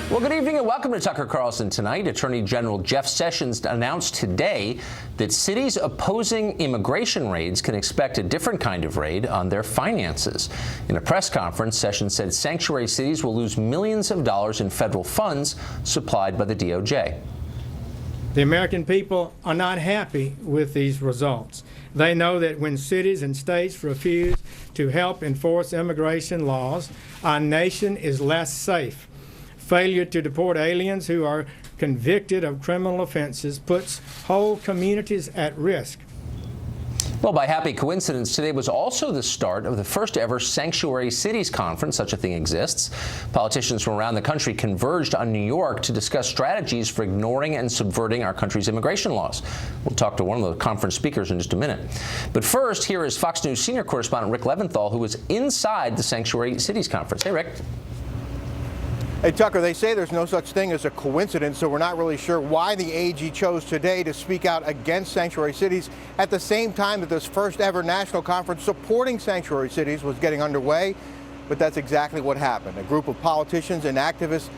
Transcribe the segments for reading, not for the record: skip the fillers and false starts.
Well, good evening and welcome to Tucker Carlson Tonight. Attorney General Jeff Sessions announced today that cities opposing immigration raids can expect a different kind of raid on their finances. In a press conference, Sessions said sanctuary cities will lose millions of dollars in federal funds supplied by the DOJ. The American people are not happy with these results. They know that when cities and states refuse to help enforce immigration laws, our nation is less safe. Failure to deport aliens who are convicted of criminal offenses puts whole communities at risk. Well, by happy coincidence, today was also the start of the first ever Sanctuary Cities Conference. Such a thing exists. Politicians from around the country converged on New York to discuss strategies for ignoring and subverting our country's immigration laws. We'll talk to one of the conference speakers in just a minute. But first, here is Fox News senior correspondent Rick Leventhal, who was inside the Sanctuary Cities Conference. Hey, Rick. Hey, Tucker, they say there's no such thing as a coincidence, so we're not really sure why the AG chose today to speak out against sanctuary cities at the same time that this first ever national conference supporting sanctuary cities was getting underway. But that's exactly what happened. A group of politicians and activists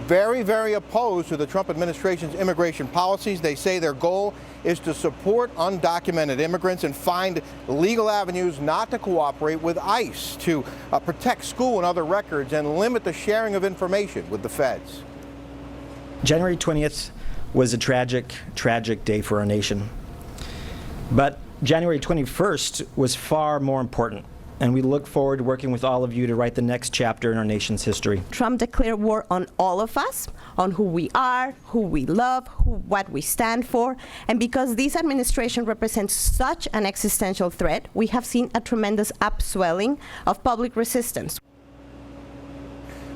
very, very opposed to the Trump administration's immigration policies. They say their goal is to support undocumented immigrants and find legal avenues not to cooperate with ICE, to protect school and other records and limit the sharing of information with the feds. January 20th was a tragic, tragic day for our nation. But January 21st was far more important. And we look forward to working with all of you to write the next chapter in our nation's history. Trump declared war on all of us, on who we are, who we love, what we stand for. And because this administration represents such an existential threat, we have seen a tremendous upswelling of public resistance.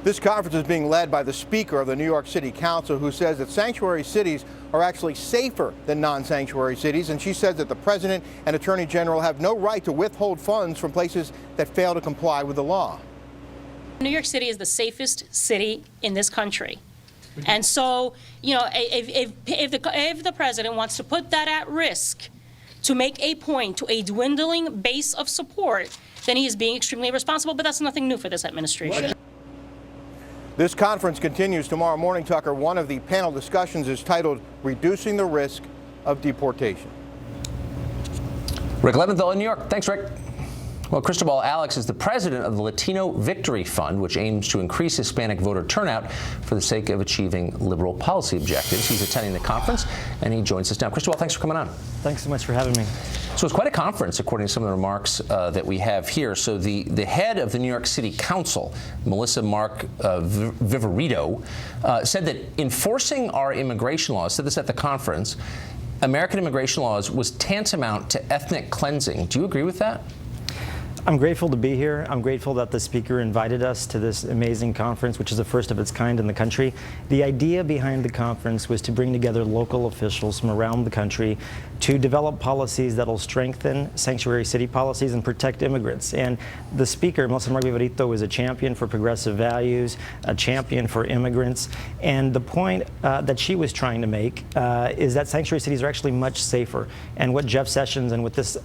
This conference is being led by the Speaker of the New York City Council, who says that sanctuary cities are actually safer than non-sanctuary cities, and she says that the President and Attorney General have no right to withhold funds from places that fail to comply with the law. New York City is the safest city in this country. And so, you know, if the President wants to put that at risk to make a point to a dwindling base of support, then he is being extremely irresponsible, but that's nothing new for this administration. This conference continues tomorrow morning, Tucker. One of the panel discussions is titled Reducing the Risk of Deportation. Rick Leventhal in New York. Thanks, Rick. Well, Cristobal Alex is the president of the Latino Victory Fund, which aims to increase Hispanic voter turnout for the sake of achieving liberal policy objectives. He's attending the conference, and he joins us now. Cristobal, thanks for coming on. Thanks so much for having me. So it's quite a conference, according to some of the remarks that we have here. So the head of the New York City Council, Melissa Viverito, said that enforcing our immigration laws, said this at the conference, American immigration laws was tantamount to ethnic cleansing. Do you agree with that? I'm grateful to be here. I'm grateful that the speaker invited us to this amazing conference, which is the first of its kind in the country. The idea behind the conference was to bring together local officials from around the country to develop policies that will strengthen sanctuary city policies and protect immigrants. And the speaker, Melissa Viverito, is a champion for progressive values, a champion for immigrants. And the point that she was trying to make is that sanctuary cities are actually much safer. And what Jeff Sessions and what this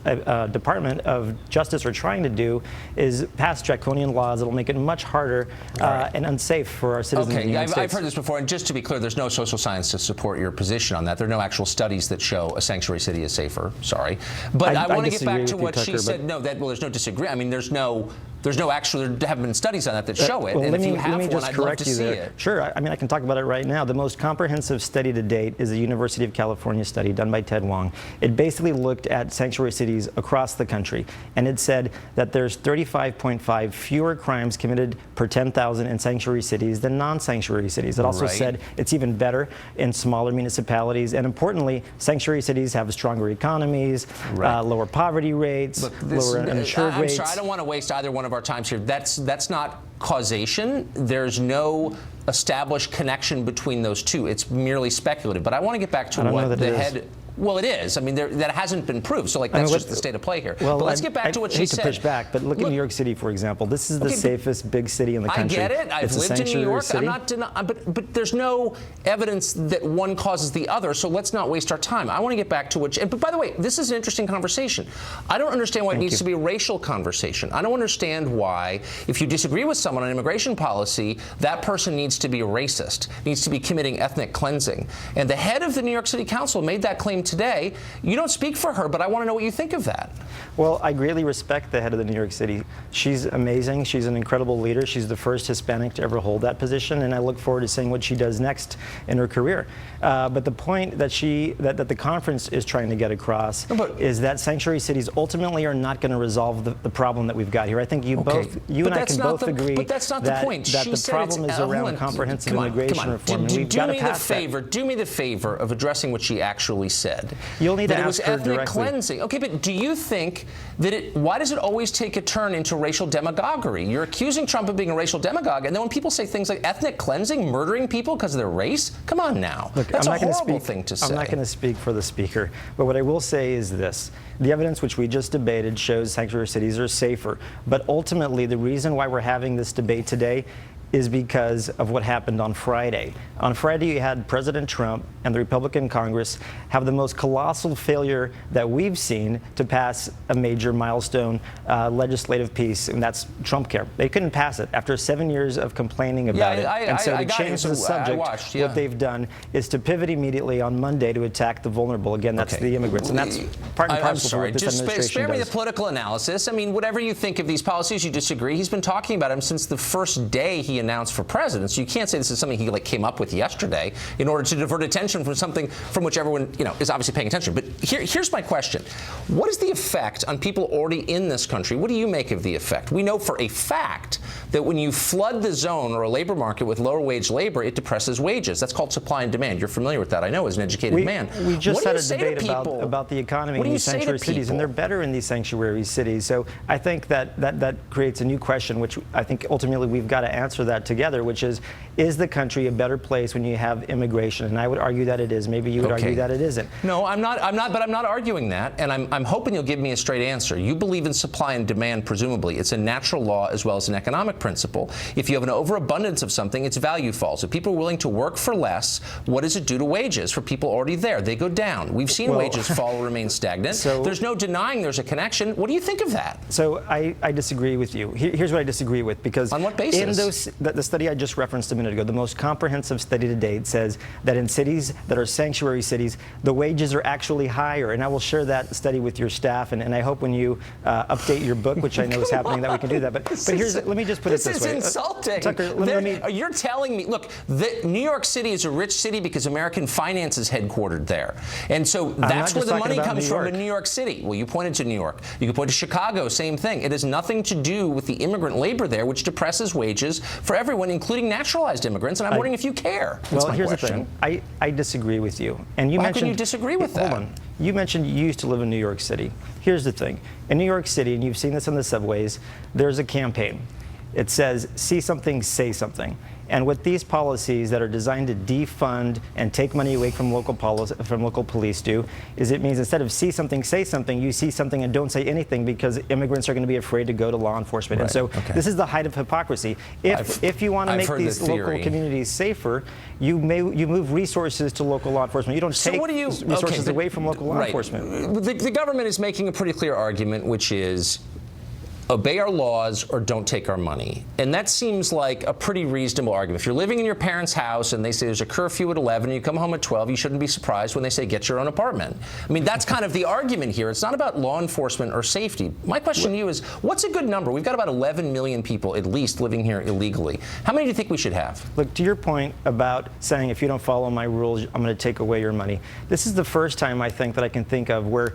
Department of Justice are trying to do is pass draconian laws that will make it much harder and unsafe for our citizens. Okay, in the United States. I've heard this before, and just to be clear, there's no social science to support your position on that. There are no actual studies that show a sanctuary city is safer. Sorry, but I want to get back to what she said. No, well, there's no disagreement. I mean, there haven't been studies on that that show it. Well, and let if me you have one, just I'd correct love to you see there. it. Sure, I mean, I can talk about it right now. The most comprehensive study to date is a University of California study done by Ted Wong. It basically looked at sanctuary cities across the country, and it said that there's 35.5 fewer crimes committed per 10,000 in sanctuary cities than non-sanctuary cities. It also said it's even better in smaller municipalities, and importantly, sanctuary cities have stronger economies, lower poverty rates, lower uninsured rates. I'm sorry, I don't want to waste either one of our times here. That's not causation. There's no established connection between those two. It's merely speculative. But I want to get back to Well, it is. I mean, that hasn't been proved. So, like, that's just the state of play here. Well, but let's get back to what she said. I hate to push back, but look at New York City, for example. This is the safest big city in the country. I get it. I've lived in New York. I'm not denying, but there's no evidence that one causes the other. So let's not waste our time. I want to get back to but by the way, this is an interesting conversation. I don't understand why it needs to be a racial conversation. I don't understand why, if you disagree with someone on immigration policy, that person needs to be a racist, needs to be committing ethnic cleansing. And the head of the New York City Council made that claim today. You don't speak for her, but I want to know what you think of that. Well, I greatly respect the head of the New York City. She's amazing. She's an incredible leader. She's the first Hispanic to ever hold that position, and I look forward to seeing what she does next in her career. But the point that that the conference is trying to get across is that sanctuary cities ultimately are not going to resolve the problem that we've got here. I think you and I can both agree but that's not that, the point. that the problem is around comprehensive immigration reform. And we've got to pass that. Do me the favor of addressing what she actually said. You'll need to ask her directly. It was ethnic cleansing. Okay, but do you think that why does it always take a turn into racial demagoguery? You're accusing Trump of being a racial demagogue, and then when people say things like ethnic cleansing, murdering people because of their race, come on now. Look, that's a horrible thing to say. I'm not going to speak for the speaker, but what I will say is this. The evidence which we just debated shows sanctuary cities are safer, but ultimately the reason why we're having this debate today is because of what happened on Friday. On Friday, you had President Trump and the Republican Congress have the most colossal failure that we've seen to pass a major milestone legislative piece, and that's Trump Care. They couldn't pass it after 7 years of complaining about it. And so to change the subject, what they've done is to pivot immediately on Monday to attack the vulnerable. Again, that's the immigrants, and that's part and parcel for what this administration does. Spare me the political analysis. I mean, whatever you think of these policies, you disagree. He's been talking about them since the first day he announced for president. So you can't say this is something he came up with yesterday in order to divert attention from something from which everyone is obviously paying attention. But here's my question: what is the effect on people already in this country? What do you make of the effect? We know for a fact that when you flood the zone or a labor market with lower wage labor, it depresses wages. That's called supply and demand. You're familiar with that, I know, as an educated man. We just had a debate about the economy in these sanctuary cities, and they're better in these sanctuary cities. So I think that creates a new question, which I think ultimately we've got to answer that together, which is the country a better place when you have immigration? And I would argue that it is. Maybe you would argue that it isn't. No, I'm not, but I'm not arguing that, and I'm hoping you'll give me a straight answer. You believe in supply and demand, presumably. It's a natural law as well as an economic principle. If you have an overabundance of something, its value falls. If people are willing to work for less, what does it do to wages for people already there? They go down. We've seen wages fall or remain stagnant. So there's no denying there's a connection. What do you think of that? So I disagree with you. Here's what I disagree with, because on what basis? In the study I just referenced a minute ago, the most comprehensive study to date says that in cities that are sanctuary cities, the wages are actually higher. And I will share that study with your staff, and I hope when you update your book, which I know is happening, that we can do that. But let me just put it this way. This is insulting. Tucker, you're telling me, look, New York City is a rich city because American finance is headquartered there. And so that's where the money comes from in New York City. Well, you pointed to New York. You could point to Chicago, same thing. It has nothing to do with the immigrant labor there, which depresses wages for everyone, including naturalized immigrants, and I'm wondering if you care. That's well, here's question. The thing. I disagree with you. And you How mentioned, can you disagree with that? Hold on. You mentioned you used to live in New York City. Here's the thing. In New York City, and you've seen this in the subways, there's a campaign. It says, see something, say something. And what these policies that are designed to defund and take money away from local police do is it means instead of see something, say something, you see something and don't say anything because immigrants are going to be afraid to go to law enforcement. Right. And so this is the height of hypocrisy. If you want to make these local communities safer, you move resources to local law enforcement. You don't take resources away from local law enforcement. The government is making a pretty clear argument, which is obey our laws or don't take our money. And that seems like a pretty reasonable argument. If you're living in your parents' house and they say there's a curfew at 11, you come home at 12, you shouldn't be surprised when they say get your own apartment. I mean, that's kind of the argument here. It's not about law enforcement or safety. My question to you is, what's a good number? We've got about 11 million people at least living here illegally. How many do you think we should have? Look, to your point about saying if you don't follow my rules, I'm going to take away your money. This is the first time I think that I can think of where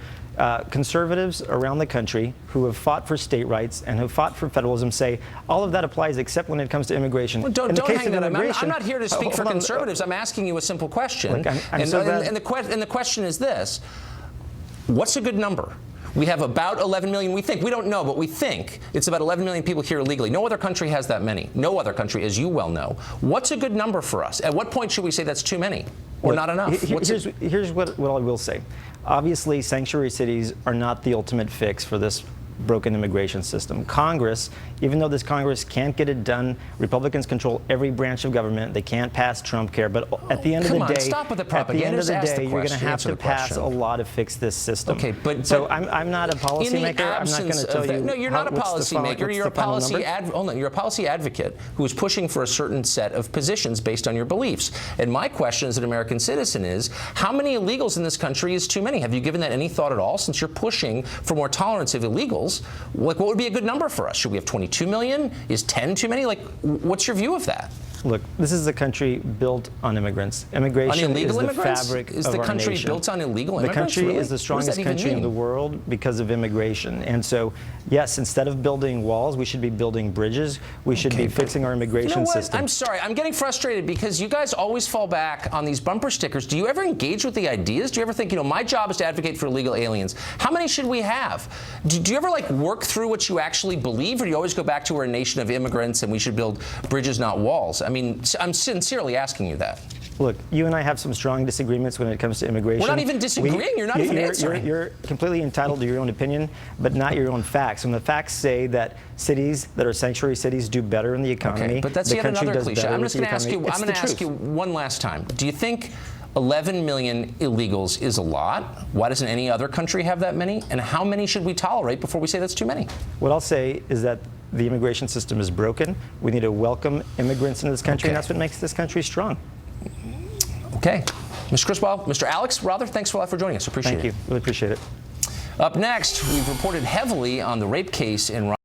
conservatives around the country who have fought for state rights and have fought for federalism say all of that applies except when it comes to immigration. Well, don't hang that. I'm not here to speak for conservatives. I'm asking you a simple question. Look, and the question is this: what's a good number? We have about 11 million, we think. We don't know, but we think it's about 11 million people here illegally. No other country has that many. No other country, as you well know. What's a good number for us? At what point should we say that's too many or not enough? Here's what I will say. Obviously, sanctuary cities are not the ultimate fix for this broken immigration system. Congress, even though this Congress can't get it done, Republicans control every branch of government. They can't pass Trump care. But at the end of the day, stop with the propaganda. at the end of the day, you're going to have Answer to the pass question. a law to fix this system. Okay, but so I'm not a policymaker. I'm not going to tell you. No, you're not a policymaker. You're a policy advocate who is pushing for a certain set of positions based on your beliefs. And my question as an American citizen is, how many illegals in this country is too many? Have you given that any thought at all? Since you're pushing for more tolerance of illegals, like, what would be a good number for us? Should we have 22 million? Is 10 too many? Like, what's your view of that? Look, this is a country built on immigrants. Immigration is the fabric of our nation. Is the country built on illegal immigrants? The country really? Is the strongest country in the world because of immigration. And so, yes, instead of building walls, we should be building bridges. We should be fixing our immigration system. I'm sorry. I'm getting frustrated because you guys always fall back on these bumper stickers. Do you ever engage with the ideas? Do you ever think, my job is to advocate for illegal aliens? How many should we have? Do you ever, work through what you actually believe, or do you always go back to we're a nation of immigrants and we should build bridges, not walls? I mean, I'm sincerely asking you that. Look, you and I have some strong disagreements when it comes to immigration. We're not even disagreeing. You're not even answering. You're completely entitled to your own opinion, but not your own facts. And the facts say that cities that are sanctuary cities do better in the economy. Okay, but that's yet another cliche. I'm just going to ask you. I'm going to ask you one last time. Do you think 11 million illegals is a lot? Why doesn't any other country have that many? And how many should we tolerate before we say that's too many? What I'll say is that the immigration system is broken. We need to welcome immigrants into this country, and that's what makes this country strong. Okay. Mr. Criswell, Mr. Alex Rother, thanks a lot for joining us. Appreciate it. Thank you. Really appreciate it. Up next, we've reported heavily on the rape case in